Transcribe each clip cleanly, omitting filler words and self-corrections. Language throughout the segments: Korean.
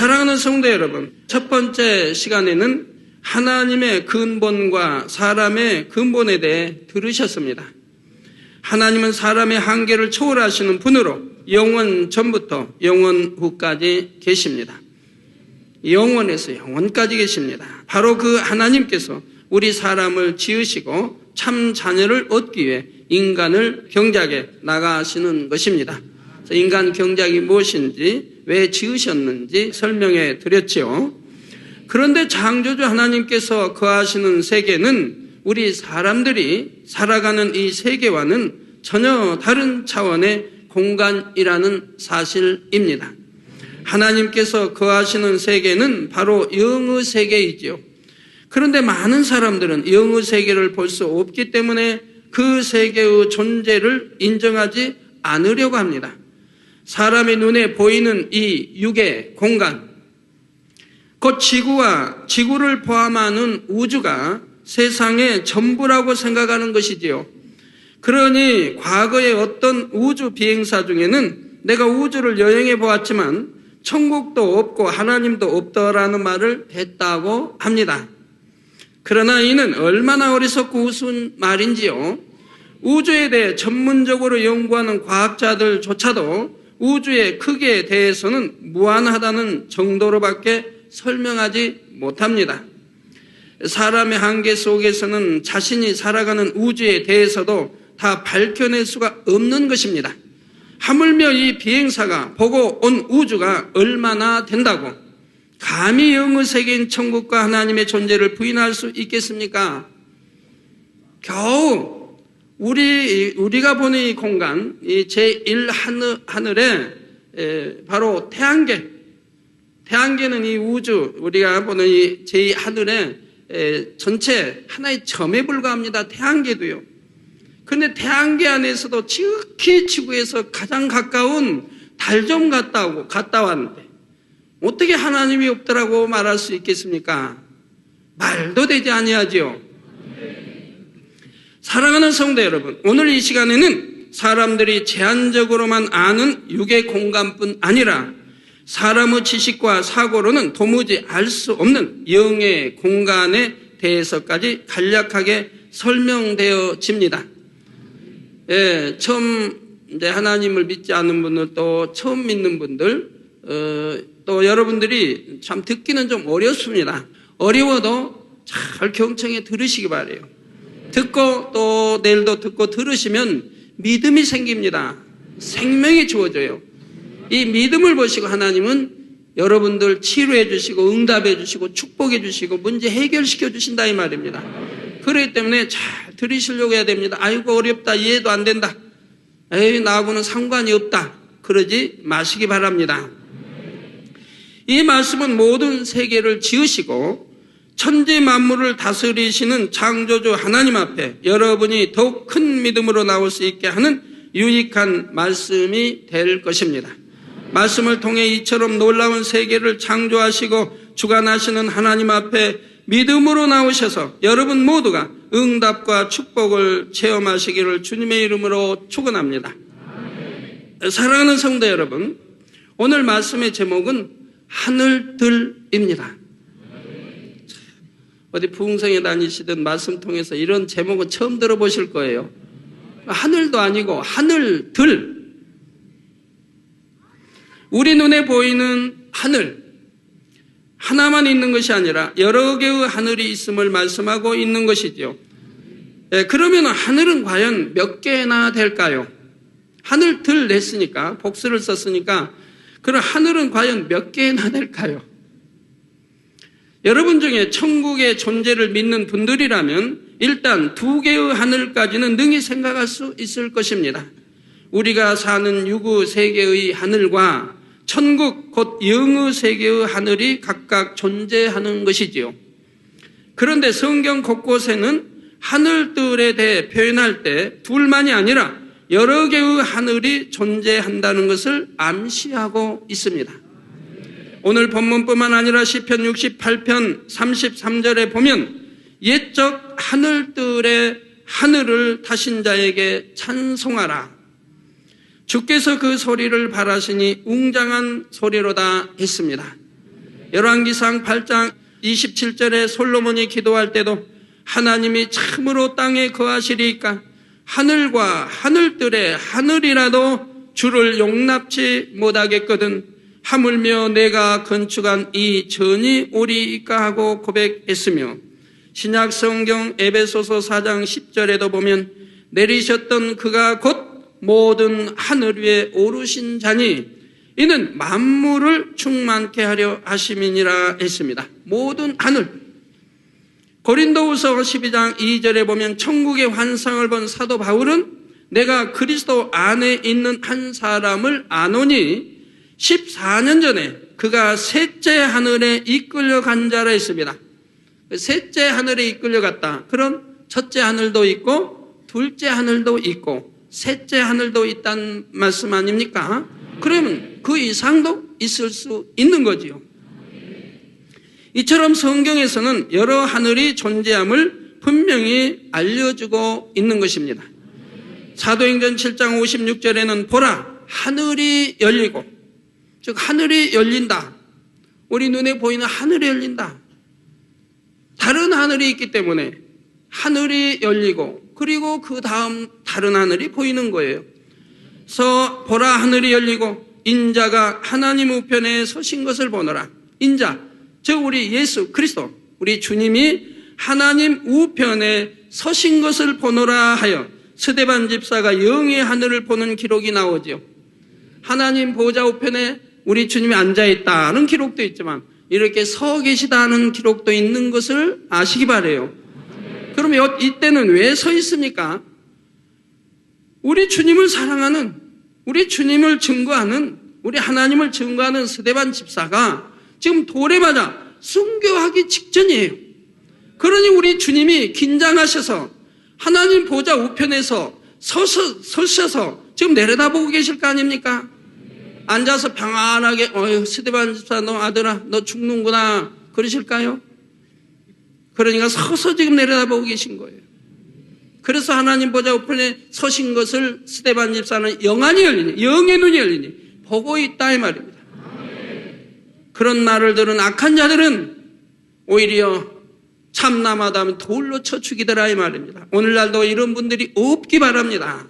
사랑하는 성도 여러분, 첫 번째 시간에는 하나님의 근본과 사람의 근본에 대해 들으셨습니다. 하나님은 사람의 한계를 초월하시는 분으로 영원 전부터 영원 후까지 계십니다. 영원에서 영원까지 계십니다. 바로 그 하나님께서 우리 사람을 지으시고 참 자녀를 얻기 위해 인간을 경작해 나가시는 것입니다. 인간 경작이 무엇인지, 왜 지으셨는지 설명해 드렸죠. 그런데 창조주 하나님께서 거하시는 세계는 우리 사람들이 살아가는 이 세계와는 전혀 다른 차원의 공간이라는 사실입니다. 하나님께서 거하시는 세계는 바로 영의 세계이지요. 그런데 많은 사람들은 영의 세계를 볼 수 없기 때문에 그 세계의 존재를 인정하지 않으려고 합니다. 사람의 눈에 보이는 이 육의 공간, 곧 지구와 지구를 포함하는 우주가 세상의 전부라고 생각하는 것이지요. 그러니 과거의 어떤 우주 비행사 중에는 내가 우주를 여행해 보았지만 천국도 없고 하나님도 없더라는 말을 했다고 합니다. 그러나 이는 얼마나 어리석고 우스운 말인지요. 우주에 대해 전문적으로 연구하는 과학자들조차도 우주의 크기에 대해서는 무한하다는 정도로밖에 설명하지 못합니다. 사람의 한계 속에서는 자신이 살아가는 우주에 대해서도 다 밝혀낼 수가 없는 것입니다. 하물며 이 비행사가 보고 온 우주가 얼마나 된다고 감히 영의 세계인 천국과 하나님의 존재를 부인할 수 있겠습니까? 겨우 우리가 보는 이 공간, 이 제1하늘에 바로 태양계는 이 우주, 우리가 보는 이 제2하늘에 전체 하나의 점에 불과합니다. 태양계도요. 그런데 태양계 안에서도 지극히 지구에서 가장 가까운 달점 갔다 왔는데 어떻게 하나님이 없더라고 말할 수 있겠습니까? 말도 되지 아니하지요. 사랑하는 성도 여러분, 오늘 이 시간에는 사람들이 제한적으로만 아는 육의 공간뿐 아니라 사람의 지식과 사고로는 도무지 알 수 없는 영의 공간에 대해서까지 간략하게 설명되어집니다. 처음 이제 하나님을 믿지 않는 분들, 또 처음 믿는 분들, 또 여러분들이 참 듣기는 좀 어렵습니다. 어려워도 잘 경청해 들으시기 바라요. 듣고 또 내일도 듣고 들으시면 믿음이 생깁니다. 생명이 주어져요. 이 믿음을 보시고 하나님은 여러분들 치료해 주시고 응답해 주시고 축복해 주시고 문제 해결시켜 주신다 이 말입니다. 그렇기 때문에 잘 들으시려고 해야 됩니다. 아이고 어렵다, 이해도 안 된다, 에이 나하고는 상관이 없다, 그러지 마시기 바랍니다. 이 말씀은 모든 세계를 지으시고 천지 만물을 다스리시는 창조주 하나님 앞에 여러분이 더욱 큰 믿음으로 나올 수 있게 하는 유익한 말씀이 될 것입니다. 말씀을 통해 이처럼 놀라운 세계를 창조하시고 주관하시는 하나님 앞에 믿음으로 나오셔서 여러분 모두가 응답과 축복을 체험하시기를 주님의 이름으로 축원합니다. 사랑하는 성도 여러분, 오늘 말씀의 제목은 하늘들입니다. 어디 부흥성에 다니시던 말씀 통해서 이런 제목은 처음 들어보실 거예요. 하늘도 아니고 하늘들. 우리 눈에 보이는 하늘 하나만 있는 것이 아니라 여러 개의 하늘이 있음을 말씀하고 있는 것이죠. 그러면 하늘은 과연 몇 개나 될까요? 하늘들 냈으니까, 복수를 썼으니까, 그럼 하늘은 과연 몇 개나 될까요? 여러분 중에 천국의 존재를 믿는 분들이라면 일단 2개의 하늘까지는 능히 생각할 수 있을 것입니다. 우리가 사는 육의 세계의 하늘과 천국 곧 영의 세계의 하늘이 각각 존재하는 것이지요. 그런데 성경 곳곳에는 하늘들에 대해 표현할 때 둘만이 아니라 여러 개의 하늘이 존재한다는 것을 암시하고 있습니다. 오늘 본문뿐만 아니라 시편 68편 33절에 보면 옛적 하늘들의 하늘을 타신 자에게 찬송하라. 주께서 그 소리를 바라시니 웅장한 소리로다 했습니다. 열왕기상 8장 27절에 솔로몬이 기도할 때도 하나님이 참으로 땅에 거하시리이까 하늘과 하늘들의 하늘이라도 주를 용납치 못하겠거든 하물며 내가 건축한 이 전이 오리이까 하고 고백했으며, 신약 성경 에베소서 4장 10절에도 보면 내리셨던 그가 곧 모든 하늘 위에 오르신 자니 이는 만물을 충만케 하려 하심이니라 했습니다. 모든 하늘. 고린도후서 12장 2절에 보면 천국의 환상을 본 사도 바울은 내가 그리스도 안에 있는 한 사람을 아노니 14년 전에 그가 셋째 하늘에 이끌려간 자라 했습니다. 셋째 하늘에 이끌려갔다. 그럼 첫째 하늘도 있고 둘째 하늘도 있고 셋째 하늘도 있다는 말씀 아닙니까? 그러면 그 이상도 있을 수 있는 거지요. 이처럼 성경에서는 여러 하늘이 존재함을 분명히 알려주고 있는 것입니다. 사도행전 7장 56절에는 보라 하늘이 열리고, 즉 하늘이 열린다. 우리 눈에 보이는 하늘이 열린다. 다른 하늘이 있기 때문에 하늘이 열리고 그리고 그 다음 다른 하늘이 보이는 거예요. 그래서 보라 하늘이 열리고 인자가 하나님 우편에 서신 것을 보노라. 인자, 즉 우리 예수 그리스도, 우리 주님이 하나님 우편에 서신 것을 보노라 하여 스데반 집사가 영의 하늘을 보는 기록이 나오죠. 하나님 보좌 우편에 우리 주님이 앉아있다는 기록도 있지만 이렇게 서 계시다는 기록도 있는 것을 아시기 바라요. 그러면 이때는 왜 서 있습니까? 우리 주님을 사랑하는, 우리 주님을 증거하는, 우리 하나님을 증거하는 스데반 집사가 지금 돌에 맞아 순교하기 직전이에요. 그러니 우리 주님이 긴장하셔서 하나님 보좌 우편에서 서셔서 지금 내려다보고 계실 거 아닙니까? 앉아서 평안하게 스데반 집사 너 아들아 너 죽는구나 그러실까요? 그러니까 서서 지금 내려다보고 계신 거예요. 그래서 하나님 보좌 우편에 서신 것을 스데반 집사는 영안이 열리니, 영의 눈이 열리니 보고 있다 이 말입니다. 그런 말을 들은 악한 자들은 오히려 참남하다면 돌로 쳐 죽이더라 이 말입니다. 오늘날도 이런 분들이 없기 바랍니다.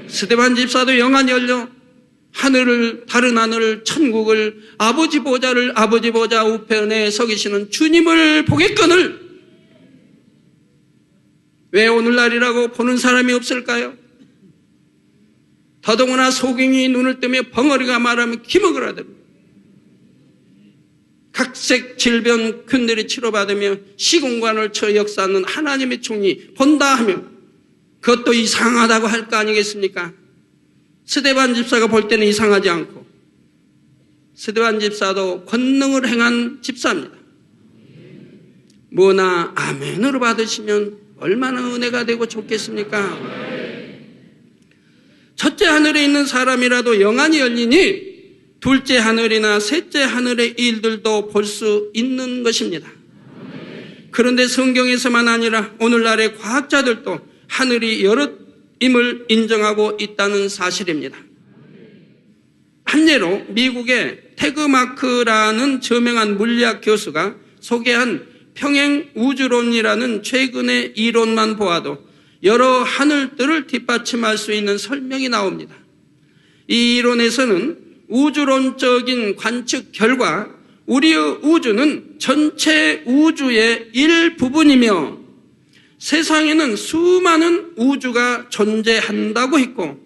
스데반 집사도 영안이 열려 하늘을, 다른 하늘을, 천국을, 아버지 보좌를, 아버지 보좌 우편에 서 계시는 주님을 보겠거늘 왜 오늘날이라고 보는 사람이 없을까요? 더더구나 소경이 눈을 뜨며 벙어리가 말하면 기먹으라 됩니다. 각색 질병 균들이 치료받으며 시공간을 쳐 역사하는 하나님의 총리 본다 하면 그것도 이상하다고 할 거 아니겠습니까? 스데반 집사가 볼 때는 이상하지 않고 스데반 집사도 권능을 행한 집사입니다. 뭐나 아멘으로 받으시면 얼마나 은혜가 되고 좋겠습니까? 첫째 하늘에 있는 사람이라도 영안이 열리니 둘째 하늘이나 셋째 하늘의 일들도 볼 수 있는 것입니다. 그런데 성경에서만 아니라 오늘날의 과학자들도 하늘이 여럿임을 인정하고 있다는 사실입니다. 한 예로 미국의 태그마크라는 저명한 물리학 교수가 소개한 평행 우주론이라는 최근의 이론만 보아도 여러 하늘들을 뒷받침할 수 있는 설명이 나옵니다. 이 이론에서는 우주론적인 관측 결과 우리의 우주는 전체 우주의 일부분이며 세상에는 수많은 우주가 존재한다고 했고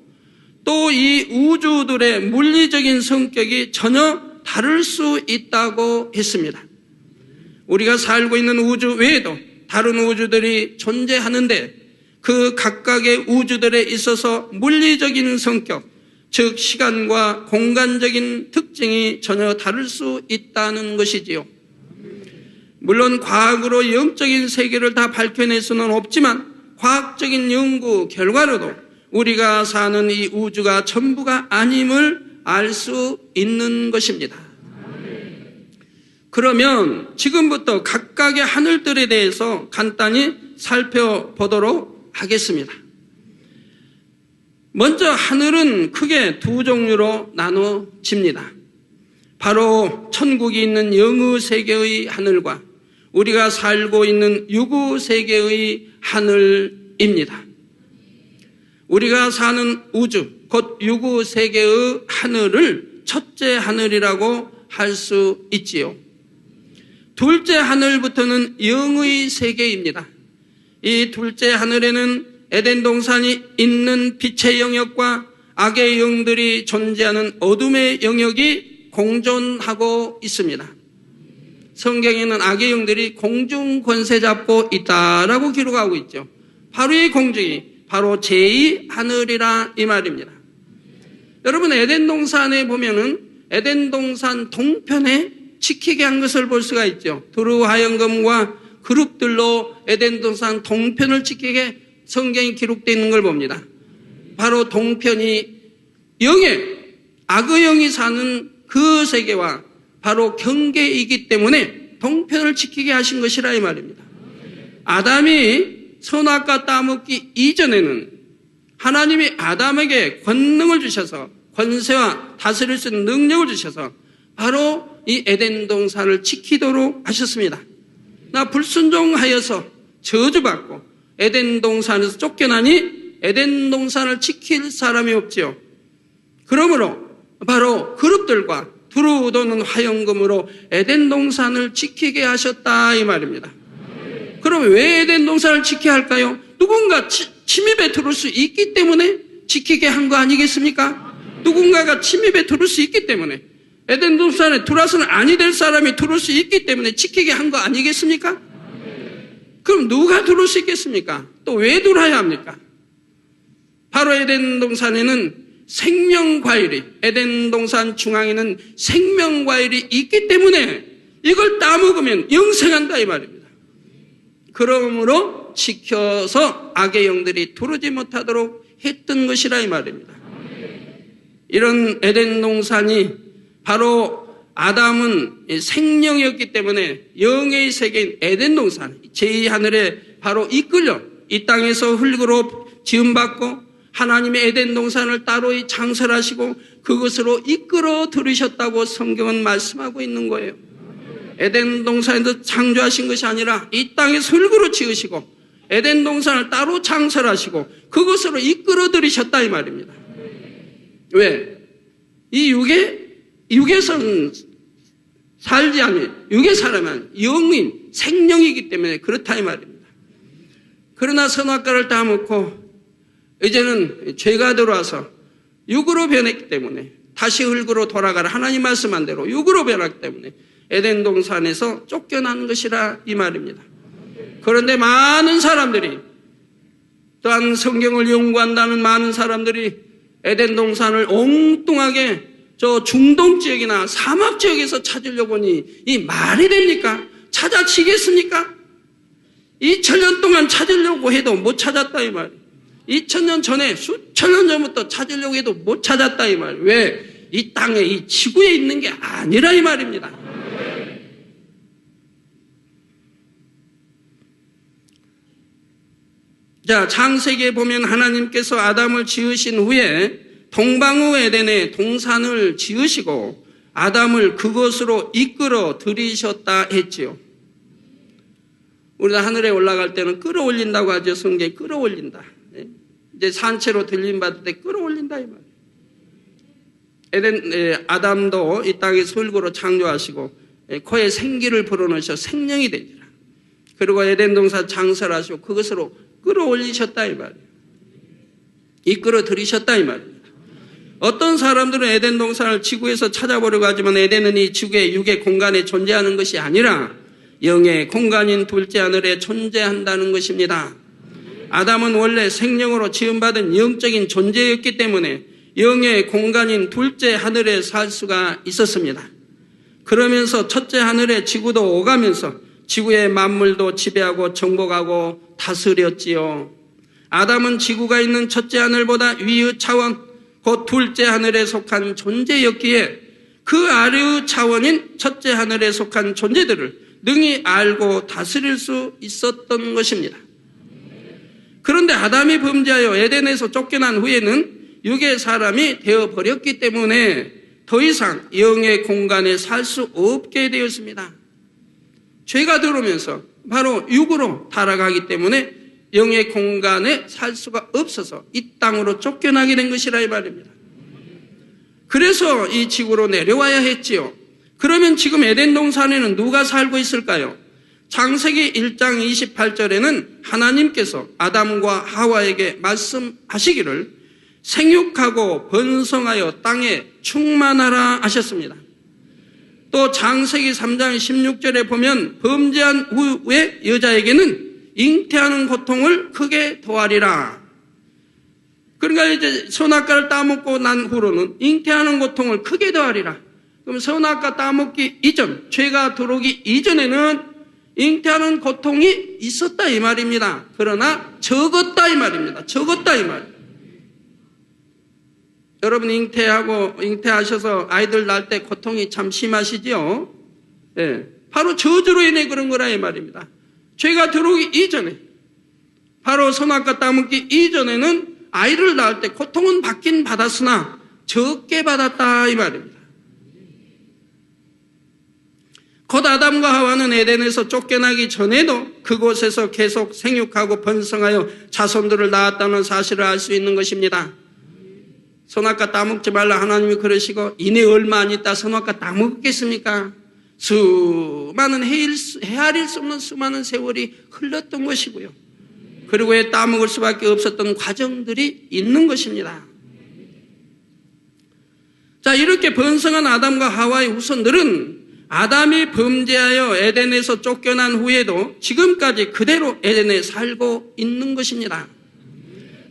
또 이 우주들의 물리적인 성격이 전혀 다를 수 있다고 했습니다. 우리가 살고 있는 우주 외에도 다른 우주들이 존재하는데 그 각각의 우주들에 있어서 물리적인 성격, 즉 시간과 공간적인 특징이 전혀 다를 수 있다는 것이지요. 물론 과학으로 영적인 세계를 다 밝혀낼 수는 없지만 과학적인 연구 결과로도 우리가 사는 이 우주가 전부가 아님을 알 수 있는 것입니다. 그러면 지금부터 각각의 하늘들에 대해서 간단히 살펴보도록 하겠습니다. 먼저 하늘은 크게 두 종류로 나눠집니다. 바로 천국이 있는 영의 세계의 하늘과 우리가 살고 있는 육의 세계의 하늘입니다. 우리가 사는 우주, 곧 육의 세계의 하늘을 첫째 하늘이라고 할 수 있지요. 둘째 하늘부터는 영의 세계입니다. 이 둘째 하늘에는 에덴 동산이 있는 빛의 영역과 악의 영들이 존재하는 어둠의 영역이 공존하고 있습니다. 성경에는 악의 영들이 공중 권세 잡고 있다라고 기록하고 있죠. 바로 이 공중이 바로 제2 하늘이라 이 말입니다. 여러분, 에덴 동산에 보면은 에덴 동산 동편에 지키게 한 것을 볼 수가 있죠. 두루 화영금과 그룹들로 에덴 동산 동편을 지키게 성경이 기록되어 있는 걸 봅니다. 바로 동편이 악의 영이 사는 그 세계와 바로 경계이기 때문에 동편을 지키게 하신 것이라 이 말입니다. 아담이 선악과 따먹기 이전에는 하나님이 아담에게 권능을 주셔서 권세와 다스릴 수 있는 능력을 주셔서 바로 이 에덴 동산을 지키도록 하셨습니다. 나 불순종하여서 저주받고 에덴 동산에서 쫓겨나니 에덴 동산을 지킬 사람이 없지요. 그러므로 바로 그룹들과 두루 도는 화영금으로 에덴 동산을 지키게 하셨다 이 말입니다. 그럼 왜 에덴 동산을 지켜야 할까요? 누군가 침입에 들어올 수 있기 때문에 지키게 한 거 아니겠습니까? 누군가가 침입에 들어올 수 있기 때문에 에덴 동산에 들어와서는 아니 될 사람이 들어올 수 있기 때문에 지키게 한 거 아니겠습니까? 그럼 누가 들어올 수 있겠습니까? 또 왜 들어와야 합니까? 바로 에덴 동산에는 생명과일이, 에덴 동산 중앙에는 생명과일이 있기 때문에 이걸 따먹으면 영생한다 이 말입니다. 그러므로 지켜서 악의 영들이 들어오지 못하도록 했던 것이라 이 말입니다. 이런 에덴 동산이 바로 아담은 생명이었기 때문에 영의 세계인 에덴 동산, 제2하늘에 바로 이끌려 이 땅에서 흙으로 지음받고 하나님의 에덴 동산을 따로 창설하시고 그것으로 이끌어 들으셨다고 성경은 말씀하고 있는 거예요. 에덴 동산에서 창조하신 것이 아니라 이 땅에서 흙으로 지으시고 에덴 동산을 따로 창설하시고 그것으로 이끌어 들으셨다 이 말입니다. 왜? 이 육에서는 살지 않으면, 육의 사람은 영인, 생명이기 때문에 그렇다 이 말입니다. 그러나 선악과를 따먹고 이제는 죄가 들어와서 육으로 변했기 때문에 다시 흙으로 돌아가라 하나님 말씀한 대로 육으로 변했기 때문에 에덴 동산에서 쫓겨난 것이라 이 말입니다. 그런데 많은 사람들이, 또한 성경을 연구한다는 많은 사람들이 에덴 동산을 엉뚱하게 저 중동 지역이나 사막 지역에서 찾으려고 보니 이 말이 됩니까? 찾아지겠습니까? 2000년 동안 찾으려고 해도 못 찾았다 이 말이에요. 2000년 전에 수천 년 전부터 찾으려고 해도 못 찾았다 이 말이에요. 왜? 이 땅에 이 지구에 있는 게 아니라 이 말입니다. 자, 창세기에 보면 하나님께서 아담을 지으신 후에 동방의 에덴에 동산을 지으시고 아담을 그것으로 이끌어 들이셨다 했지요. 우리가 하늘에 올라갈 때는 끌어올린다고 하죠. 성경에 끌어올린다. 이제 산채로 들림받을 때 끌어올린다 이 말이에요. 아담도 이 땅에 흙으로 창조하시고 코에 생기를 불어넣으셔 생명이 되니라. 그리고 에덴 동산 창설하시고 그것으로 끌어올리셨다 이 말이에요. 이끌어 들이셨다 이 말입니다. 어떤 사람들은 에덴 동산을 지구에서 찾아보려고 하지만 에덴은 이 지구의 육의 공간에 존재하는 것이 아니라 영의 공간인 둘째 하늘에 존재한다는 것입니다. 아담은 원래 생명으로 지음받은 영적인 존재였기 때문에 영의 공간인 둘째 하늘에 살 수가 있었습니다. 그러면서 첫째 하늘에 지구도 오가면서 지구의 만물도 지배하고 정복하고 다스렸지요. 아담은 지구가 있는 첫째 하늘보다 위의 차원, 곧 둘째 하늘에 속한 존재였기에 그 아래의 차원인 첫째 하늘에 속한 존재들을 능히 알고 다스릴 수 있었던 것입니다. 그런데 아담이 범죄하여 에덴에서 쫓겨난 후에는 육의 사람이 되어버렸기 때문에 더 이상 영의 공간에 살 수 없게 되었습니다. 죄가 들어오면서 바로 육으로 타락하기 때문에 영의 공간에 살 수가 없어서 이 땅으로 쫓겨나게 된 것이라 이 말입니다. 그래서 이 지구로 내려와야 했지요. 그러면 지금 에덴 동산에는 누가 살고 있을까요? 창세기 1장 28절에는 하나님께서 아담과 하와에게 말씀하시기를 생육하고 번성하여 땅에 충만하라 하셨습니다. 또 창세기 3장 16절에 보면 범죄한 후에 여자에게는 잉태하는 고통을 크게 더하리라. 그러니까 이제 선악과를 따먹고 난 후로는 잉태하는 고통을 크게 더하리라. 그럼 선악과 따먹기 이전, 죄가 들어오기 이전에는 잉태하는 고통이 있었다 이 말입니다. 그러나 적었다 이 말입니다. 적었다 이 말. 여러분 잉태하셔서 아이들 낳을 때 고통이 참 심하시죠? 예, 바로 저주로 인해 그런 거라 이 말입니다. 죄가 들어오기 이전에, 바로 선악과 따먹기 이전에는 아이를 낳을 때 고통은 받긴 받았으나 적게 받았다 이 말입니다. 곧 아담과 하와는 에덴에서 쫓겨나기 전에도 그곳에서 계속 생육하고 번성하여 자손들을 낳았다는 사실을 알 수 있는 것입니다. 선악과 따먹지 말라 하나님이 그러시고 이내 얼마 안 있다 선악과 따먹겠습니까? 수많은 헤아릴 수 없는 수많은 세월이 흘렀던 것이고요. 그리고 왜 따먹을 수밖에 없었던 과정들이 있는 것입니다. 자, 이렇게 번성한 아담과 하와의 후손들은 아담이 범죄하여 에덴에서 쫓겨난 후에도 지금까지 그대로 에덴에 살고 있는 것입니다.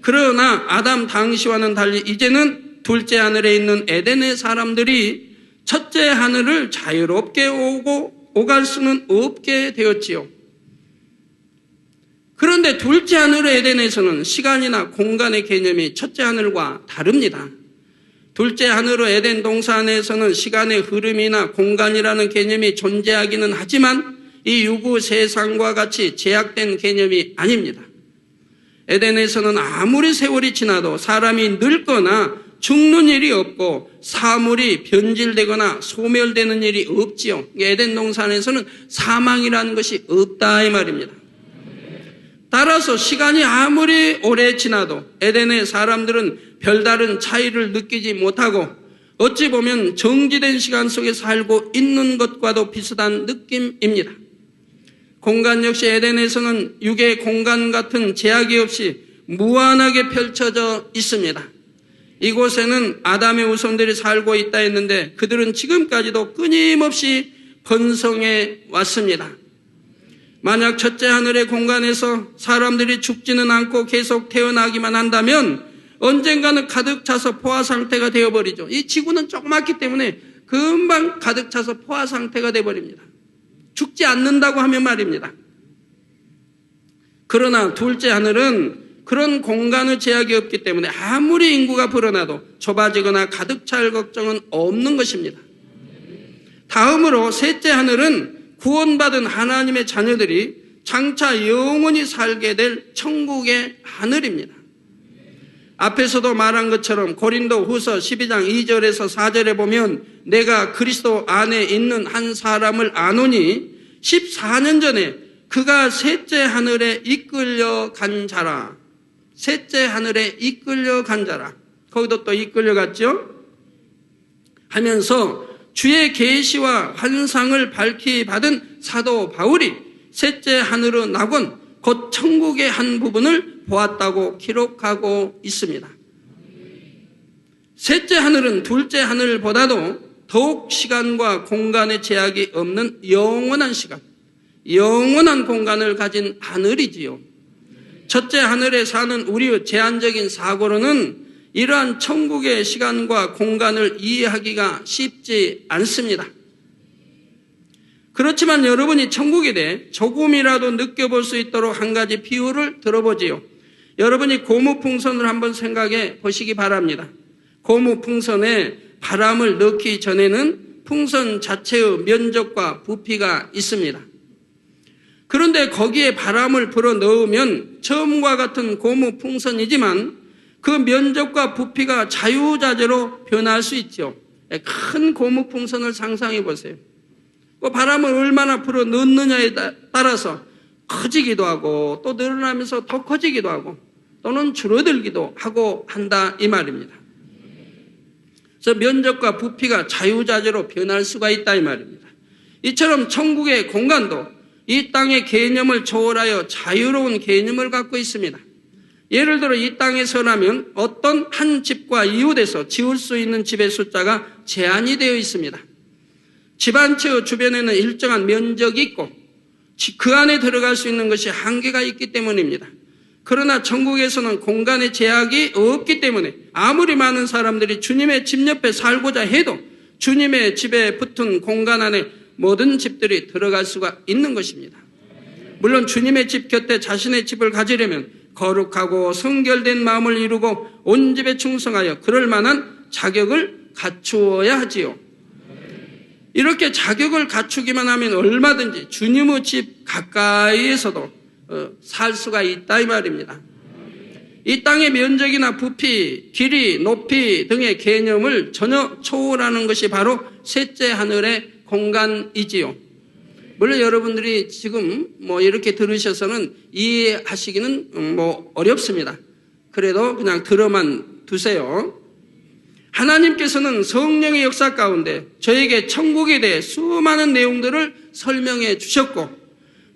그러나 아담 당시와는 달리 이제는 둘째 하늘에 있는 에덴의 사람들이 첫째 하늘을 자유롭게 오갈 수는 없게 되었지요. 그런데 둘째 하늘 에덴에서는 시간이나 공간의 개념이 첫째 하늘과 다릅니다. 둘째 하늘의 에덴 동산에서는 시간의 흐름이나 공간이라는 개념이 존재하기는 하지만 이 유구 세상과 같이 제약된 개념이 아닙니다. 에덴에서는 아무리 세월이 지나도 사람이 늙거나 죽는 일이 없고 사물이 변질되거나 소멸되는 일이 없지요. 에덴 동산에서는 사망이라는 것이 없다 이 말입니다. 따라서 시간이 아무리 오래 지나도 에덴의 사람들은 별다른 차이를 느끼지 못하고 어찌 보면 정지된 시간 속에 살고 있는 것과도 비슷한 느낌입니다. 공간 역시 에덴에서는 육의 공간 같은 제약이 없이 무한하게 펼쳐져 있습니다. 이곳에는 아담의 후손들이 살고 있다 했는데 그들은 지금까지도 끊임없이 번성해 왔습니다. 만약 첫째 하늘의 공간에서 사람들이 죽지는 않고 계속 태어나기만 한다면 언젠가는 가득 차서 포화 상태가 되어버리죠. 이 지구는 조그맣기 때문에 금방 가득 차서 포화 상태가 되어버립니다. 죽지 않는다고 하면 말입니다. 그러나 둘째 하늘은 그런 공간의 제약이 없기 때문에 아무리 인구가 불어나도 좁아지거나 가득 찰 걱정은 없는 것입니다. 다음으로 셋째 하늘은 구원받은 하나님의 자녀들이 장차 영원히 살게 될 천국의 하늘입니다. 앞에서도 말한 것처럼 고린도 후서 12장 2절에서 4절에 보면 내가 그리스도 안에 있는 한 사람을 아노니 14년 전에 그가 셋째 하늘에 이끌려 간 자라. 셋째 하늘에 이끌려 간 자라. 거기도 또 이끌려 갔죠? 하면서 주의 계시와 환상을 밝히 받은 사도 바울이 셋째 하늘의 낙원 곧 천국의 한 부분을 보았다고 기록하고 있습니다. 셋째 하늘은 둘째 하늘보다도 더욱 시간과 공간의 제약이 없는 영원한 시간, 영원한 공간을 가진 하늘이지요. 첫째 하늘에 사는 우리의 제한적인 사고로는 이러한 천국의 시간과 공간을 이해하기가 쉽지 않습니다. 그렇지만 여러분이 천국에 대해 조금이라도 느껴볼 수 있도록 한 가지 비유를 들어보지요. 여러분이 고무풍선을 한번 생각해 보시기 바랍니다. 고무풍선에 바람을 넣기 전에는 풍선 자체의 면적과 부피가 있습니다. 그런데 거기에 바람을 불어 넣으면 처음과 같은 고무풍선이지만 그 면적과 부피가 자유자재로 변할 수 있죠. 큰 고무풍선을 상상해 보세요. 그 바람을 얼마나 불어 넣느냐에 따라서 커지기도 하고 또 늘어나면서 더 커지기도 하고 또는 줄어들기도 하고 한다 이 말입니다. 그래서 면적과 부피가 자유자재로 변할 수가 있다 이 말입니다. 이처럼 천국의 공간도 이 땅의 개념을 초월하여 자유로운 개념을 갖고 있습니다. 예를 들어 이 땅에 서라면 어떤 한 집과 이웃에서 지을 수 있는 집의 숫자가 제한이 되어 있습니다. 집 한 채 주변에는 일정한 면적이 있고 그 안에 들어갈 수 있는 것이 한계가 있기 때문입니다. 그러나 천국에서는 공간의 제약이 없기 때문에 아무리 많은 사람들이 주님의 집 옆에 살고자 해도 주님의 집에 붙은 공간 안에 모든 집들이 들어갈 수가 있는 것입니다. 물론 주님의 집 곁에 자신의 집을 가지려면 거룩하고 성결된 마음을 이루고 온 집에 충성하여 그럴 만한 자격을 갖추어야 하지요. 이렇게 자격을 갖추기만 하면 얼마든지 주님의 집 가까이에서도 살 수가 있다 이 말입니다. 이 땅의 면적이나 부피, 길이, 높이 등의 개념을 전혀 초월하는 것이 바로 셋째 하늘의 공간이지요. 물론 여러분들이 지금 이렇게 들으셔서는 이해하시기는 어렵습니다. 그래도 그냥 들어만 두세요. 하나님께서는 성령의 역사 가운데 저에게 천국에 대해 수많은 내용들을 설명해 주셨고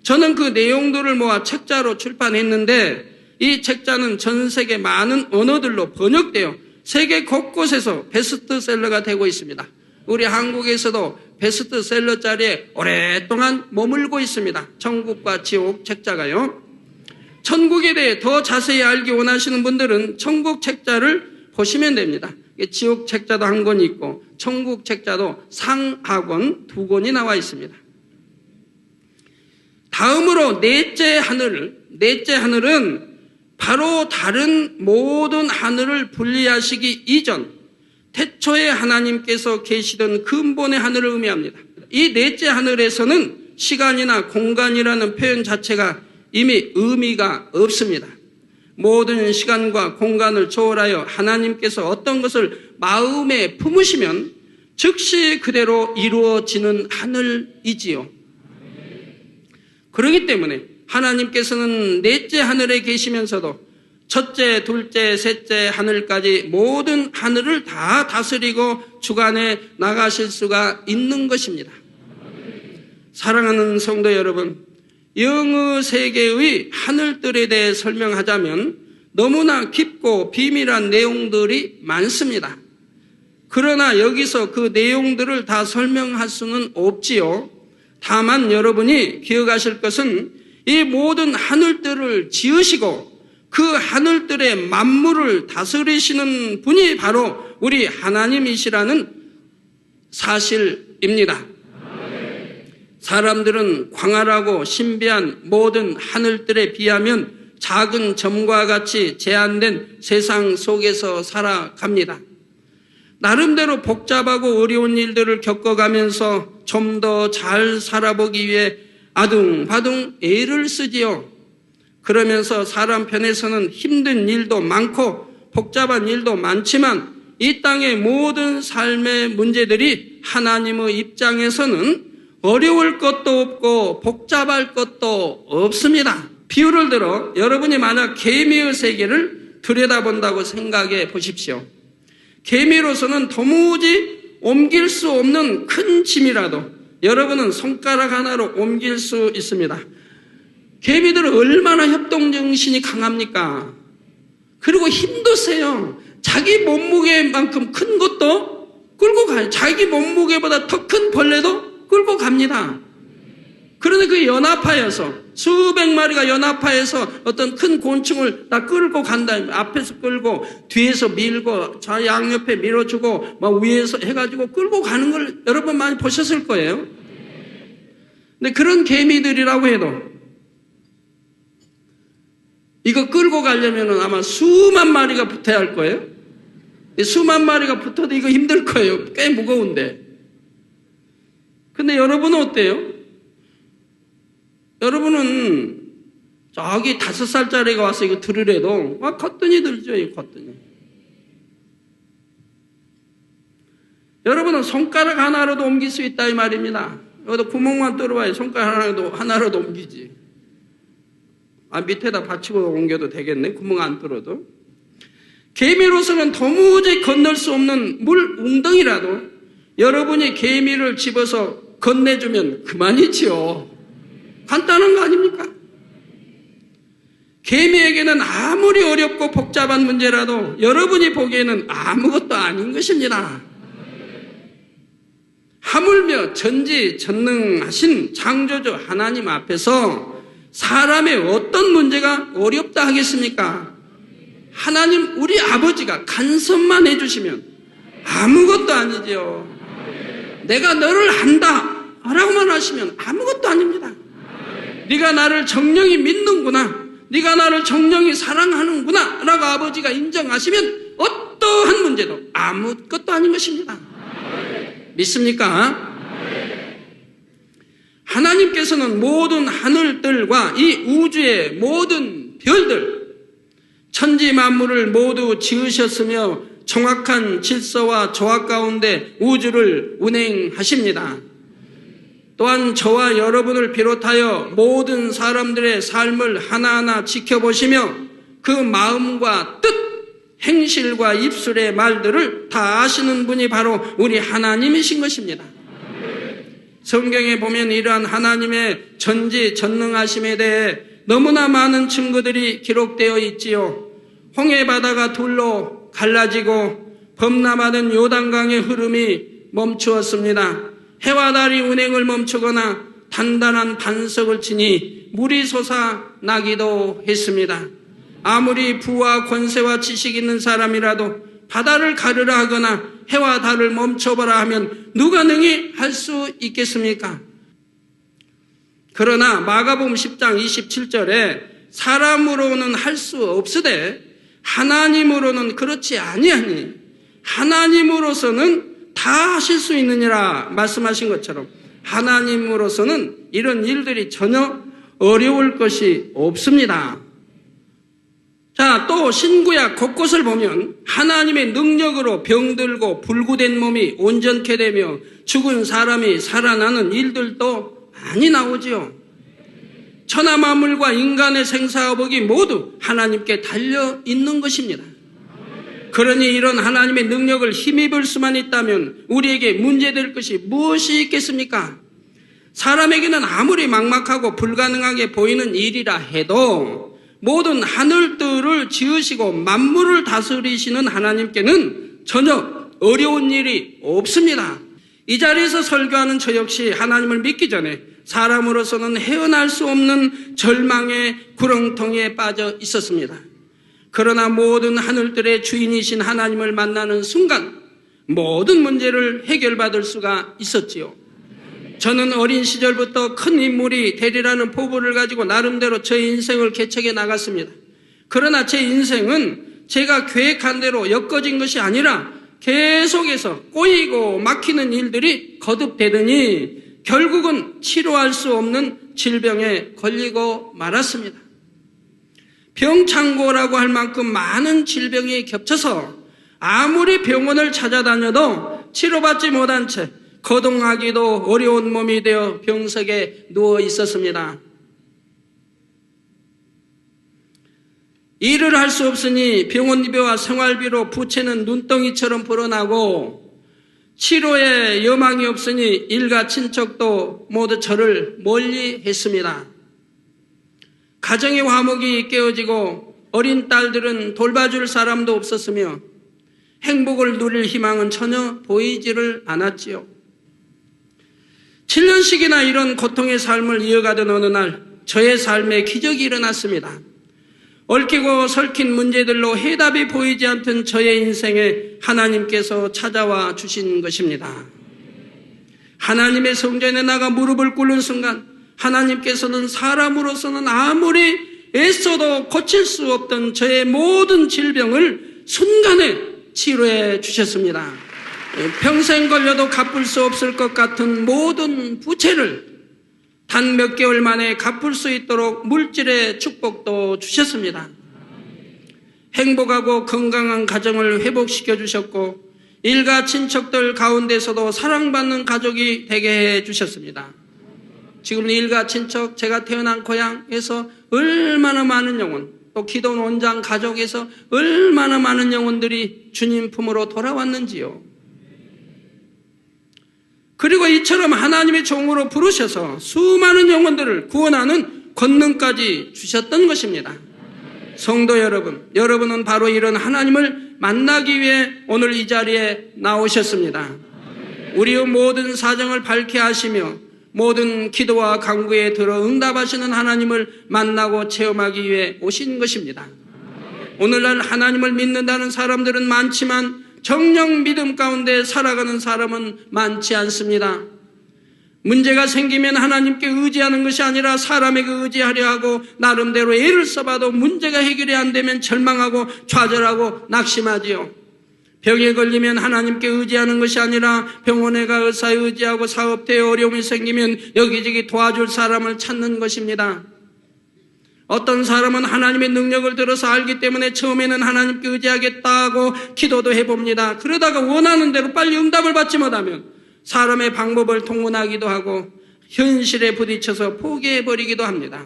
저는 그 내용들을 모아 책자로 출판했는데 이 책자는 전 세계 많은 언어들로 번역되어 세계 곳곳에서 베스트셀러가 되고 있습니다. 우리 한국에서도 베스트셀러 자리에 오랫동안 머물고 있습니다. 천국과 지옥 책자가요. 천국에 대해 더 자세히 알기 원하시는 분들은 천국 책자를 보시면 됩니다. 지옥 책자도 한 권 있고 천국 책자도 상하권 2권이 나와 있습니다. 다음으로 넷째 하늘은 바로 다른 모든 하늘을 분리하시기 이전 태초에 하나님께서 계시던 근본의 하늘을 의미합니다. 이 넷째 하늘에서는 시간이나 공간이라는 표현 자체가 이미 의미가 없습니다. 모든 시간과 공간을 초월하여 하나님께서 어떤 것을 마음에 품으시면 즉시 그대로 이루어지는 하늘이지요. 그렇기 때문에 하나님께서는 넷째 하늘에 계시면서도 첫째, 둘째, 셋째 하늘까지 모든 하늘을 다 다스리고 주관해 나가실 수가 있는 것입니다. 사랑하는 성도 여러분, 영의 세계의 하늘들에 대해 설명하자면 너무나 깊고 비밀한 내용들이 많습니다. 그러나 여기서 그 내용들을 다 설명할 수는 없지요. 다만 여러분이 기억하실 것은 이 모든 하늘들을 지으시고 그 하늘들의 만물을 다스리시는 분이 바로 우리 하나님이시라는 사실입니다. 사람들은 광활하고 신비한 모든 하늘들에 비하면 작은 점과 같이 제한된 세상 속에서 살아갑니다. 나름대로 복잡하고 어려운 일들을 겪어가면서 좀 더 잘 살아보기 위해 아둥바둥 애를 쓰지요. 그러면서 사람 편에서는 힘든 일도 많고 복잡한 일도 많지만 이 땅의 모든 삶의 문제들이 하나님의 입장에서는 어려울 것도 없고 복잡할 것도 없습니다. 비유를 들어 여러분이 만약 개미의 세계를 들여다본다고 생각해 보십시오. 개미로서는 도무지 옮길 수 없는 큰 짐이라도 여러분은 손가락 하나로 옮길 수 있습니다. 개미들은 얼마나 협동정신이 강합니까? 그리고 힘도 세요. 자기 몸무게만큼 큰 것도 끌고 가요. 자기 몸무게보다 더 큰 벌레도 끌고 갑니다. 그런데 그 연합하여서 수백 마리가 연합하여서 어떤 큰 곤충을 다 끌고 간다. 앞에서 끌고 뒤에서 밀고 저 양옆에 밀어주고 막 위에서 해가지고 끌고 가는 걸 여러분 많이 보셨을 거예요. 근데 그런 개미들이라고 해도 이거 끌고 가려면 아마 수만 마리가 붙어야 할 거예요. 수만 마리가 붙어도 이거 힘들 거예요. 꽤 무거운데. 근데 여러분은 어때요? 여러분은 저기 5살짜리가 와서 이거 들으래도 막 걷더니 들죠, 이거 걷더니. 여러분은 손가락 하나로도 옮길 수 있다 이 말입니다. 여기도 구멍만 뚫어봐야 손가락 하나로도 옮기지. 밑에다 받치고 옮겨도 되겠네. 구멍 안 뚫어도. 개미로서는 도무지 건널 수 없는 물 웅덩이라도 여러분이 개미를 집어서 건네주면 그만이지요. 간단한 거 아닙니까? 개미에게는 아무리 어렵고 복잡한 문제라도 여러분이 보기에는 아무것도 아닌 것입니다. 하물며 전지전능하신 창조주 하나님 앞에서 사람의 어떤 문제가 어렵다 하겠습니까? 하나님 우리 아버지가 간섭만 해주시면 아무것도 아니지요. 내가 너를 한다 라고만 하시면 아무것도 아닙니다. 네가 나를 정령히 믿는구나, 네가 나를 정령히 사랑하는구나 라고 아버지가 인정하시면 어떠한 문제도 아무것도 아닌 것입니다. 믿습니까? 하나님께서는 모든 하늘들과 이 우주의 모든 별들, 천지 만물을 모두 지으셨으며 정확한 질서와 조화 가운데 우주를 운행하십니다. 또한 저와 여러분을 비롯하여 모든 사람들의 삶을 하나하나 지켜보시며 그 마음과 뜻, 행실과 입술의 말들을 다 아시는 분이 바로 우리 하나님이신 것입니다. 성경에 보면 이러한 하나님의 전지전능하심에 대해 너무나 많은 증거들이 기록되어 있지요. 홍해바다가 둘로 갈라지고 범람하던 요단강의 흐름이 멈추었습니다. 해와 달이 운행을 멈추거나 단단한 반석을 치니 물이 솟아나기도 했습니다. 아무리 부와 권세와 지식 있는 사람이라도 바다를 가르라 하거나 해와 달을 멈춰보라 하면 누가 능히 할 수 있겠습니까? 그러나 마가복음 10장 27절에 사람으로는 할 수 없으되 하나님으로는 그렇지 아니하니 하나님으로서는 다 하실 수 있느니라 말씀하신 것처럼 하나님으로서는 이런 일들이 전혀 어려울 것이 없습니다. 자, 또 신구약 곳곳을 보면 하나님의 능력으로 병들고 불구된 몸이 온전케 되며 죽은 사람이 살아나는 일들도 많이 나오지요. 천하 만물과 인간의 생사화복이 모두 하나님께 달려 있는 것입니다. 그러니 이런 하나님의 능력을 힘입을 수만 있다면 우리에게 문제될 것이 무엇이 있겠습니까? 사람에게는 아무리 막막하고 불가능하게 보이는 일이라 해도 모든 하늘들을 지으시고 만물을 다스리시는 하나님께는 전혀 어려운 일이 없습니다. 이 자리에서 설교하는 저 역시 하나님을 믿기 전에 사람으로서는 헤어날 수 없는 절망의 구렁텅이에 빠져 있었습니다. 그러나 모든 하늘들의 주인이신 하나님을 만나는 순간 모든 문제를 해결받을 수가 있었지요. 저는 어린 시절부터 큰 인물이 되리라는 포부를 가지고 나름대로 저의 인생을 개척해 나갔습니다. 그러나 제 인생은 제가 계획한 대로 엮어진 것이 아니라 계속해서 꼬이고 막히는 일들이 거듭되더니 결국은 치료할 수 없는 질병에 걸리고 말았습니다. 병창고라고 할 만큼 많은 질병이 겹쳐서 아무리 병원을 찾아다녀도 치료받지 못한 채 거동하기도 어려운 몸이 되어 병석에 누워 있었습니다. 일을 할 수 없으니 병원비와 생활비로 부채는 눈덩이처럼 불어나고 치료에 여망이 없으니 일가 친척도 모두 저를 멀리했습니다. 가정의 화목이 깨어지고 어린 딸들은 돌봐줄 사람도 없었으며 행복을 누릴 희망은 전혀 보이지를 않았지요. 7년씩이나 이런 고통의 삶을 이어가던 어느 날 저의 삶에 기적이 일어났습니다. 얽히고 설킨 문제들로 해답이 보이지 않던 저의 인생에 하나님께서 찾아와 주신 것입니다. 하나님의 성전에 나가 무릎을 꿇는 순간 하나님께서는 사람으로서는 아무리 애써도 고칠 수 없던 저의 모든 질병을 순간에 치료해 주셨습니다. 평생 걸려도 갚을 수 없을 것 같은 모든 부채를 단 몇 개월 만에 갚을 수 있도록 물질의 축복도 주셨습니다. 행복하고 건강한 가정을 회복시켜 주셨고 일가 친척들 가운데서도 사랑받는 가족이 되게 해주셨습니다. 지금 일가 친척, 제가 태어난 고향에서 얼마나 많은 영혼, 또 기도 원장 가족에서 얼마나 많은 영혼들이 주님 품으로 돌아왔는지요. 그리고 이처럼 하나님의 종으로 부르셔서 수많은 영혼들을 구원하는 권능까지 주셨던 것입니다. 성도 여러분, 여러분은 바로 이런 하나님을 만나기 위해 오늘 이 자리에 나오셨습니다. 우리의 모든 사정을 밝게 하시며 모든 기도와 간구에 들어 응답하시는 하나님을 만나고 체험하기 위해 오신 것입니다. 오늘날 하나님을 믿는다는 사람들은 많지만 정녕 믿음 가운데 살아가는 사람은 많지 않습니다. 문제가 생기면 하나님께 의지하는 것이 아니라 사람에게 의지하려 하고 나름대로 애를 써봐도 문제가 해결이 안 되면 절망하고 좌절하고 낙심하지요. 병에 걸리면 하나님께 의지하는 것이 아니라 병원에 가 의사에 의지하고 사업대에 어려움이 생기면 여기저기 도와줄 사람을 찾는 것입니다. 어떤 사람은 하나님의 능력을 들어서 알기 때문에 처음에는 하나님께 의지하겠다고 기도도 해봅니다. 그러다가 원하는 대로 빨리 응답을 받지 못하면 사람의 방법을 통문하기도 하고 현실에 부딪혀서 포기해버리기도 합니다.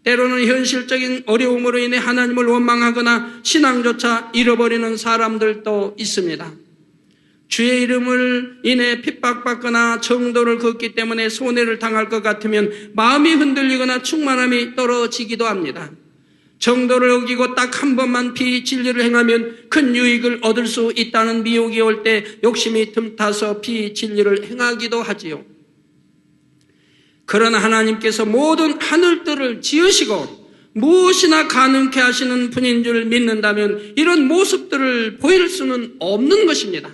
때로는 현실적인 어려움으로 인해 하나님을 원망하거나 신앙조차 잃어버리는 사람들도 있습니다. 주의 이름을 인해 핍박받거나 정도를 걷기 때문에 손해를 당할 것 같으면 마음이 흔들리거나 충만함이 떨어지기도 합니다. 정도를 어기고 딱 한 번만 비진리를 행하면 큰 유익을 얻을 수 있다는 미혹이 올 때 욕심이 틈타서 비진리를 행하기도 하지요. 그러나 하나님께서 모든 하늘들을 지으시고 무엇이나 가능케 하시는 분인 줄 믿는다면 이런 모습들을 보일 수는 없는 것입니다.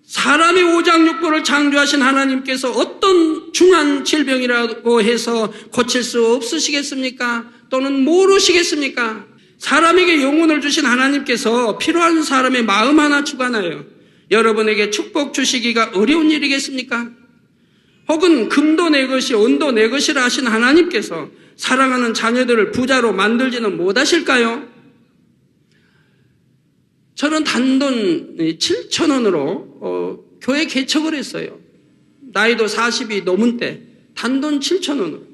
사람의 오장육부를 창조하신 하나님께서 어떤 중한 질병이라고 해서 고칠 수 없으시겠습니까? 또는 모르시겠습니까? 사람에게 영혼을 주신 하나님께서 필요한 사람의 마음 하나 주관하여 여러분에게 축복 주시기가 어려운 일이겠습니까? 혹은 금도 내 것이 은도 내 것이라 하신 하나님께서 사랑하는 자녀들을 부자로 만들지는 못하실까요? 저는 단돈 7,000원으로 교회 개척을 했어요. 나이도 40이 넘은 때 단돈 7,000원으로.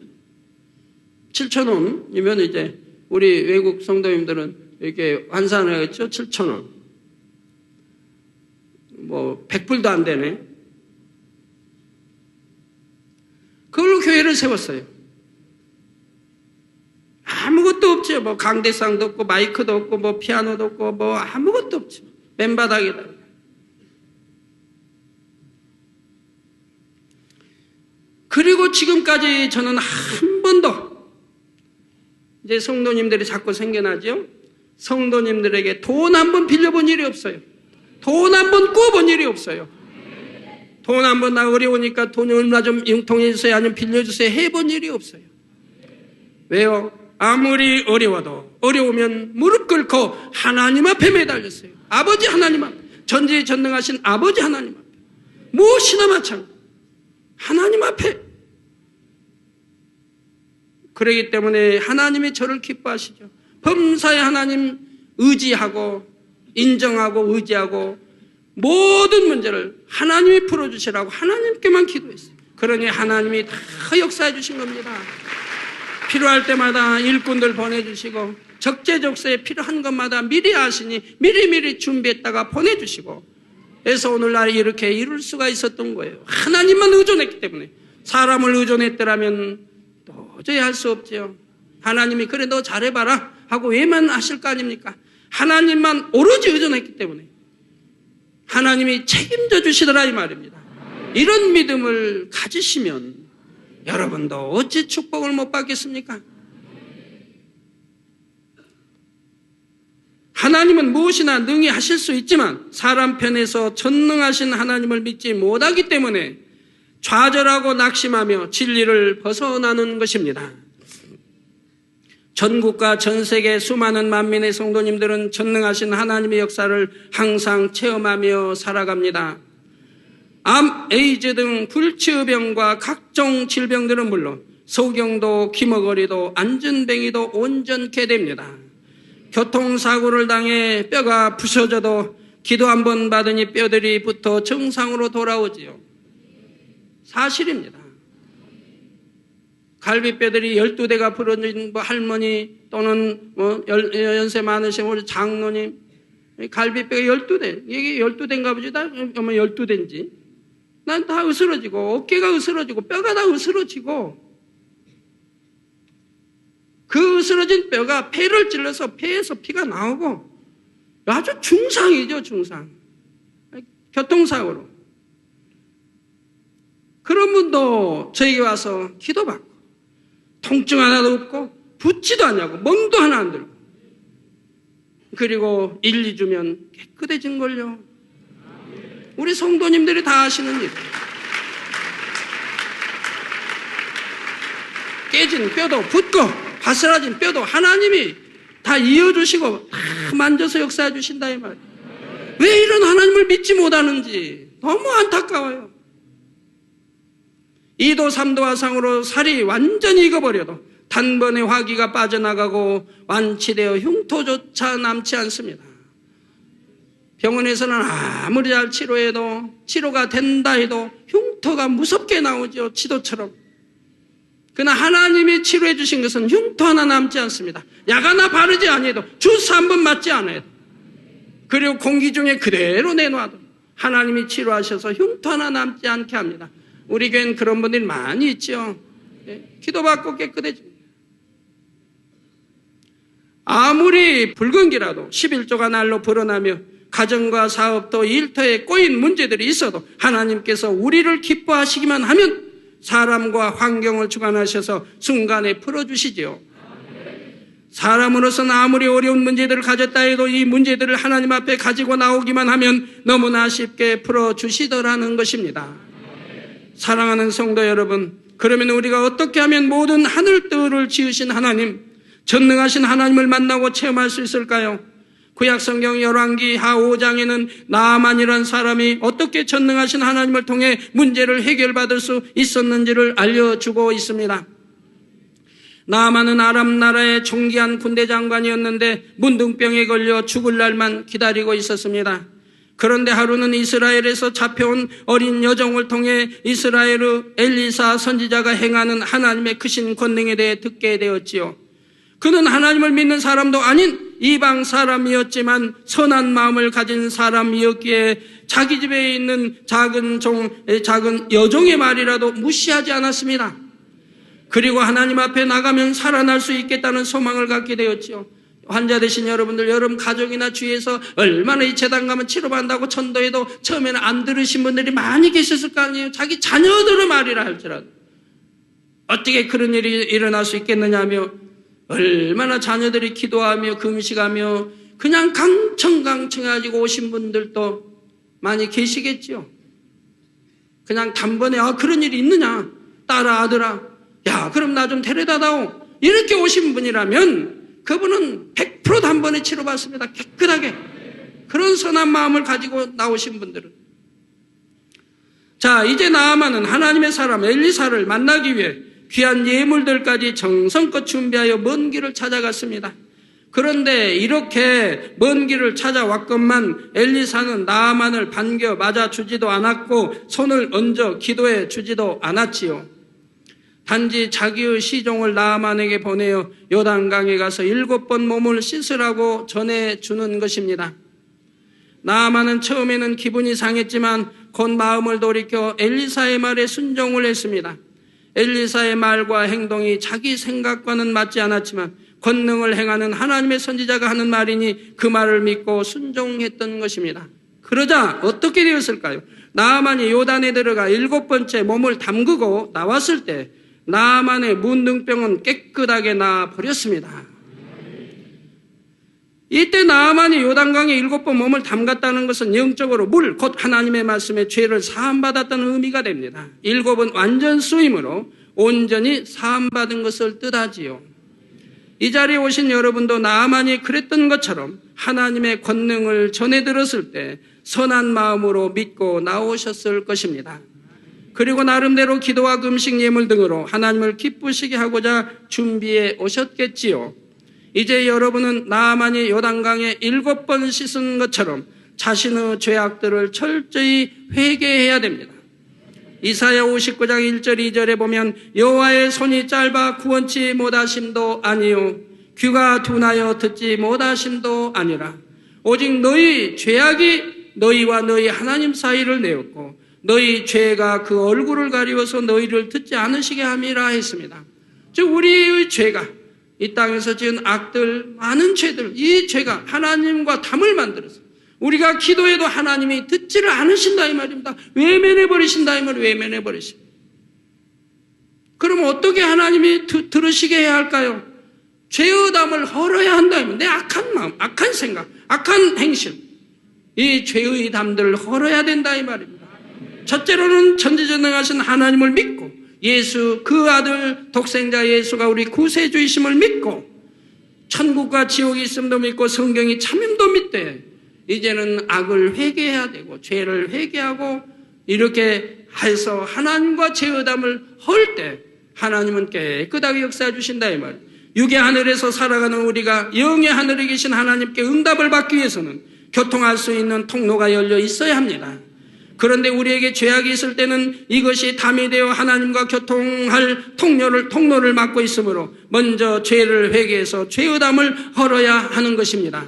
7,000원이면 이제 우리 외국 성도님들은 이렇게 환산을 하겠죠. 7,000원. 뭐 100불도 안 되네. 그걸로 교회를 세웠어요. 아무것도 없죠. 뭐 강대상도 없고 마이크도 없고 뭐 피아노도 없고 뭐 아무것도 없죠. 맨바닥에다. 그리고 지금까지 저는 한 번도 이제 성도님들이 자꾸 생겨나죠. 성도님들에게 돈 한 번 빌려본 일이 없어요. 돈 한 번 꾸어본 일이 없어요. 돈 한 번 나 어려우니까 돈 얼마 좀 융통해 주세요. 아니면 빌려주세요. 해본 일이 없어요. 왜요? 아무리 어려워도 어려우면 무릎 꿇고 하나님 앞에 매달렸어요. 아버지 하나님 앞에, 전지전능하신 아버지 하나님 앞에, 무엇이나 마찬가지 하나님 앞에. 그러기 때문에 하나님이 저를 기뻐하시죠. 범사에 하나님 의지하고 인정하고 의지하고 모든 문제를 하나님이 풀어주시라고 하나님께만 기도했어요. 그러니 하나님이 다 역사해 주신 겁니다. 필요할 때마다 일꾼들 보내주시고 적재적소에 필요한 것마다 미리 아시니 미리미리 준비했다가 보내주시고 그래서 오늘날 이렇게 이룰 수가 있었던 거예요. 하나님만 의존했기 때문에. 사람을 의존했더라면 도저히 할 수 없죠. 하나님이 그래 너 잘해봐라 하고 왜만 하실 거 아닙니까? 하나님만 오로지 의존했기 때문에 하나님이 책임져 주시더라 이 말입니다. 이런 믿음을 가지시면 여러분도 어찌 축복을 못 받겠습니까? 하나님은 무엇이나 능히 하실 수 있지만 사람 편에서 전능하신 하나님을 믿지 못하기 때문에 좌절하고 낙심하며 진리를 벗어나는 것입니다. 전국과 전 세계 수많은 만민의 성도님들은 전능하신 하나님의 역사를 항상 체험하며 살아갑니다. 암, 에이즈 등 불치의병과 각종 질병들은 물론 소경도, 기머거리도, 안전뱅이도 온전케 됩니다. 교통사고를 당해 뼈가 부서져도 기도 한 번 받으니 뼈들이 붙어 정상으로 돌아오지요. 사실입니다. 갈비뼈들이 12대가 부러진 할머니 또는 연세 많으신 우리 장로님, 갈비뼈가 12대, 이게 12대인가 보지, 나 12대인지. 난 다 으스러지고, 어깨가 으스러지고, 뼈가 다 으스러지고, 그 으스러진 뼈가 폐를 찔러서 폐에서 피가 나오고, 아주 중상이죠, 중상. 교통사고로. 그런 분도 저에게 와서 기도받고, 통증 하나도 없고, 붓지도 않냐고, 멍도 하나 안 들고. 그리고 1, 2주면 깨끗해진걸요. 우리 성도님들이 다 아시는 일. 깨진 뼈도 붓고, 바스라진 뼈도 하나님이 다 이어주시고, 다 만져서 역사해 주신다, 이 말이에요. 왜 이런 하나님을 믿지 못하는지 너무 안타까워요. 2도 3도 화상으로 살이 완전히 익어버려도 단번에 화기가 빠져나가고 완치되어 흉터조차 남지 않습니다. 병원에서는 아무리 잘 치료해도 치료가 된다 해도 흉터가 무섭게 나오죠. 치도처럼. 그러나 하나님이 치료해 주신 것은 흉터 하나 남지 않습니다. 약 하나 바르지 아니해도 주사 한 번 맞지 않아도, 그리고 공기 중에 그대로 내놔도 하나님이 치료하셔서 흉터 하나 남지 않게 합니다. 우리 교회는 그런 분들이 많이 있죠. 기도받고 깨끗해집니다. 아무리 붉은 기라도 11조가 날로 불어나며 가정과 사업 또 일터에 꼬인 문제들이 있어도 하나님께서 우리를 기뻐하시기만 하면 사람과 환경을 주관하셔서 순간에 풀어주시지요. 사람으로서는 아무리 어려운 문제들을 가졌다 해도 이 문제들을 하나님 앞에 가지고 나오기만 하면 너무나 쉽게 풀어주시더라는 것입니다. 사랑하는 성도 여러분, 그러면 우리가 어떻게 하면 모든 하늘들을 지으신 하나님, 전능하신 하나님을 만나고 체험할 수 있을까요? 구약성경 열왕기 하 5장에는 나아만이라는 사람이 어떻게 전능하신 하나님을 통해 문제를 해결받을 수 있었는지를 알려주고 있습니다. 나아만은 아람 나라의 존귀한 군대 장관이었는데 문둥병에 걸려 죽을 날만 기다리고 있었습니다. 그런데 하루는 이스라엘에서 잡혀온 어린 여종을 통해 이스라엘의 엘리사 선지자가 행하는 하나님의 크신 권능에 대해 듣게 되었지요. 그는 하나님을 믿는 사람도 아닌 이방 사람이었지만 선한 마음을 가진 사람이었기에 자기 집에 있는 작은 여종의 말이라도 무시하지 않았습니다. 그리고 하나님 앞에 나가면 살아날 수 있겠다는 소망을 갖게 되었지요. 환자 되신 여러분들, 여러분 가족이나 주위에서 얼마나 이 재단 가면 치료받는다고 전도해도 처음에는 안 들으신 분들이 많이 계셨을 거 아니에요. 자기 자녀들의 말이라 할지라도 어떻게 그런 일이 일어날 수 있겠느냐며 얼마나 자녀들이 기도하며 금식하며 그냥 강청강청해가지고 오신 분들도 많이 계시겠지요. 그냥 단번에 그런 일이 있느냐, 딸아 아들아, 야 그럼 나 좀 데려다다오, 이렇게 오신 분이라면 그분은 100% 단번에 치료받습니다. 깨끗하게. 그런 선한 마음을 가지고 나오신 분들은. 자, 이제 나아만은 하나님의 사람 엘리사를 만나기 위해 귀한 예물들까지 정성껏 준비하여 먼 길을 찾아갔습니다. 그런데 이렇게 먼 길을 찾아왔건만 엘리사는 나아만을 반겨 맞아주지도 않았고 손을 얹어 기도해 주지도 않았지요. 단지 자기의 시종을 나아만에게 보내어 요단강에 가서 7번 몸을 씻으라고 전해주는 것입니다. 나아만은 처음에는 기분이 상했지만 곧 마음을 돌이켜 엘리사의 말에 순종을 했습니다. 엘리사의 말과 행동이 자기 생각과는 맞지 않았지만 권능을 행하는 하나님의 선지자가 하는 말이니 그 말을 믿고 순종했던 것입니다. 그러자 어떻게 되었을까요? 나아만이 요단에 들어가 7번째 몸을 담그고 나왔을 때 나아만의 문둥병은 깨끗하게 나아버렸습니다. 이때 나아만이 요단강에 7번 몸을 담갔다는 것은 영적으로 물, 곧 하나님의 말씀에 죄를 사함받았다는 의미가 됩니다. 7은 완전 수임으로 온전히 사함받은 것을 뜻하지요. 이 자리에 오신 여러분도 나아만이 그랬던 것처럼 하나님의 권능을 전해 들었을 때 선한 마음으로 믿고 나오셨을 것입니다. 그리고 나름대로 기도와 금식 예물 등으로 하나님을 기쁘시게 하고자 준비해 오셨겠지요. 이제 여러분은 나아만이 요단강에 7번 씻은 것처럼 자신의 죄악들을 철저히 회개해야 됩니다. 이사야 59장 1절 2절에 보면 여호와의 손이 짧아 구원치 못하심도 아니요 귀가 둔하여 듣지 못하심도 아니라 오직 너희 죄악이 너희와 너희 하나님 사이를 내었고 너희 죄가 그 얼굴을 가리워서 너희를 듣지 않으시게 함이라 했습니다. 즉 우리의 죄가 이 땅에서 지은 악들 많은 죄들 이 죄가 하나님과 담을 만들어서 우리가 기도해도 하나님이 듣지를 않으신다 이 말입니다. 외면해버리신다 이 말이에요. 외면해버리십니다. 그럼 어떻게 하나님이 들으시게 해야 할까요? 죄의 담을 헐어야 한다. 내 악한 마음, 악한 생각, 악한 행실 이 죄의 담들을 헐어야 된다 이 말입니다. 첫째로는 전지전능하신 하나님을 믿고 예수 그 아들 독생자 예수가 우리 구세주이심을 믿고 천국과 지옥이 있음도 믿고 성경이 참임도 믿되 이제는 악을 회개해야 되고 죄를 회개하고 이렇게 해서 하나님과 죄의 담을 헐 때 하나님은 깨끗하게 역사해 주신다 이 말. 육의 하늘에서 살아가는 우리가 영의 하늘에 계신 하나님께 응답을 받기 위해서는 교통할 수 있는 통로가 열려 있어야 합니다. 그런데 우리에게 죄악이 있을 때는 이것이 담이 되어 하나님과 교통할 통로를 막고 있으므로 먼저 죄를 회개해서 죄의 담을 헐어야 하는 것입니다.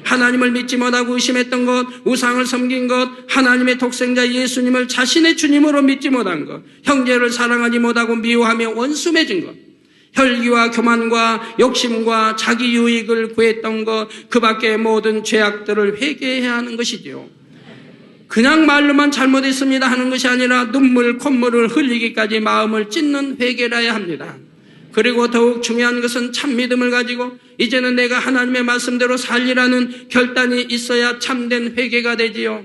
하나님을 믿지 못하고 의심했던 것, 우상을 섬긴 것, 하나님의 독생자 예수님을 자신의 주님으로 믿지 못한 것, 형제를 사랑하지 못하고 미워하며 원수 맺은 것, 혈기와 교만과 욕심과 자기 유익을 구했던 것, 그 밖의 모든 죄악들을 회개해야 하는 것이지요. 그냥 말로만 잘못했습니다 하는 것이 아니라 눈물, 콧물을 흘리기까지 마음을 찢는 회개라야 합니다. 그리고 더욱 중요한 것은 참 믿음을 가지고 이제는 내가 하나님의 말씀대로 살리라는 결단이 있어야 참된 회개가 되지요.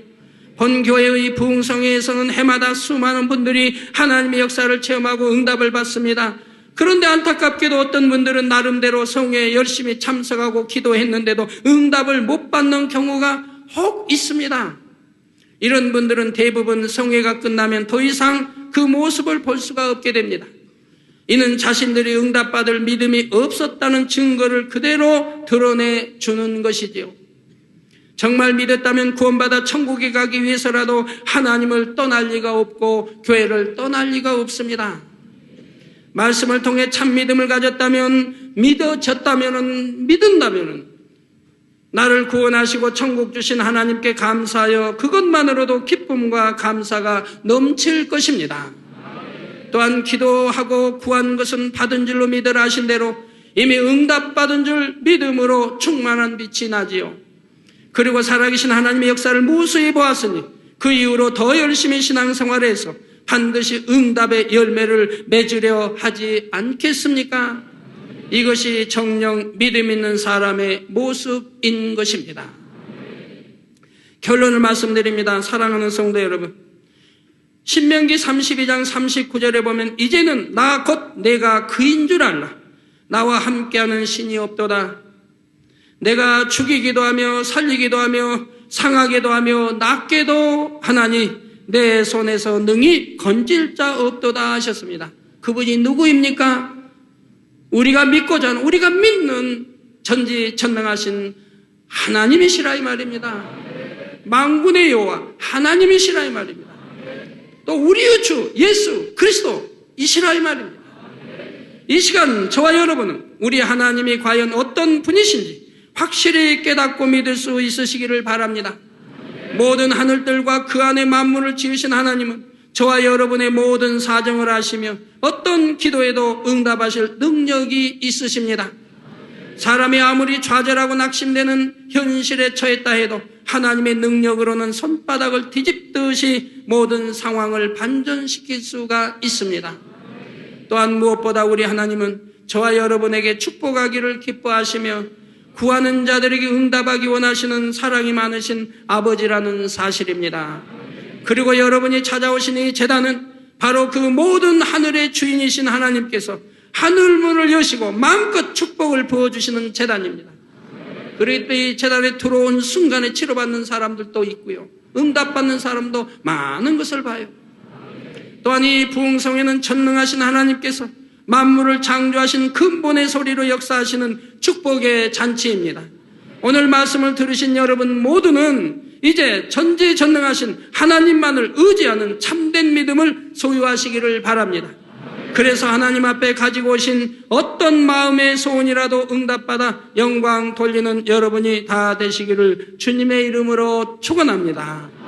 본교회의 부흥성회에서는 해마다 수많은 분들이 하나님의 역사를 체험하고 응답을 받습니다. 그런데 안타깝게도 어떤 분들은 나름대로 성회에 열심히 참석하고 기도했는데도 응답을 못 받는 경우가 혹 있습니다. 이런 분들은 대부분 성회가 끝나면 더 이상 그 모습을 볼 수가 없게 됩니다. 이는 자신들이 응답받을 믿음이 없었다는 증거를 그대로 드러내주는 것이지요. 정말 믿었다면 구원받아 천국에 가기 위해서라도 하나님을 떠날 리가 없고 교회를 떠날 리가 없습니다. 말씀을 통해 참 믿음을 가졌다면, 믿은다면 나를 구원하시고 천국 주신 하나님께 감사하여 그것만으로도 기쁨과 감사가 넘칠 것입니다. 또한 기도하고 구한 것은 받은 줄로 믿으라 하신 대로 이미 응답받은 줄 믿음으로 충만한 빛이 나지요. 그리고 살아계신 하나님의 역사를 무수히 보았으니 그 이후로 더 열심히 신앙생활해서 반드시 응답의 열매를 맺으려 하지 않겠습니까? 이것이 정녕 믿음 있는 사람의 모습인 것입니다. 결론을 말씀드립니다. 사랑하는 성도 여러분, 신명기 32장 39절에 보면 이제는 나 곧 내가 그인 줄 알라. 나와 함께하는 신이 없도다. 내가 죽이기도 하며 살리기도 하며 상하게도 하며 낫게도 하나니 내 손에서 능히 건질 자 없도다 하셨습니다. 그분이 누구입니까? 우리가 믿고자 하는, 우리가 믿는 전지전능하신 하나님이시라 이 말입니다. 만군의 여호와 하나님이시라 이 말입니다. 또 우리의 주 예수 그리스도이시라 이 말입니다. 이 시간 저와 여러분은 우리 하나님이 과연 어떤 분이신지 확실히 깨닫고 믿을 수 있으시기를 바랍니다. 모든 하늘들과 그 안에 만물을 지으신 하나님은 저와 여러분의 모든 사정을 아시며 어떤 기도에도 응답하실 능력이 있으십니다. 사람이 아무리 좌절하고 낙심되는 현실에 처했다 해도 하나님의 능력으로는 손바닥을 뒤집듯이 모든 상황을 반전시킬 수가 있습니다. 또한 무엇보다 우리 하나님은 저와 여러분에게 축복하기를 기뻐하시며 구하는 자들에게 응답하기 원하시는 사랑이 많으신 아버지라는 사실입니다. 그리고 여러분이 찾아오신 이 제단은 바로 그 모든 하늘의 주인이신 하나님께서 하늘문을 여시고 마음껏 축복을 부어주시는 제단입니다. 그리고 또 이 제단에 들어온 순간에 치료받는 사람들도 있고요, 응답받는 사람도 많은 것을 봐요. 또한 이 부흥성에는 전능하신 하나님께서 만물을 창조하신 근본의 소리로 역사하시는 축복의 잔치입니다. 오늘 말씀을 들으신 여러분 모두는 이제 전지전능하신 하나님만을 의지하는 참된 믿음을 소유하시기를 바랍니다. 그래서 하나님 앞에 가지고 오신 어떤 마음의 소원이라도 응답받아 영광 돌리는 여러분이 다 되시기를 주님의 이름으로 축원합니다.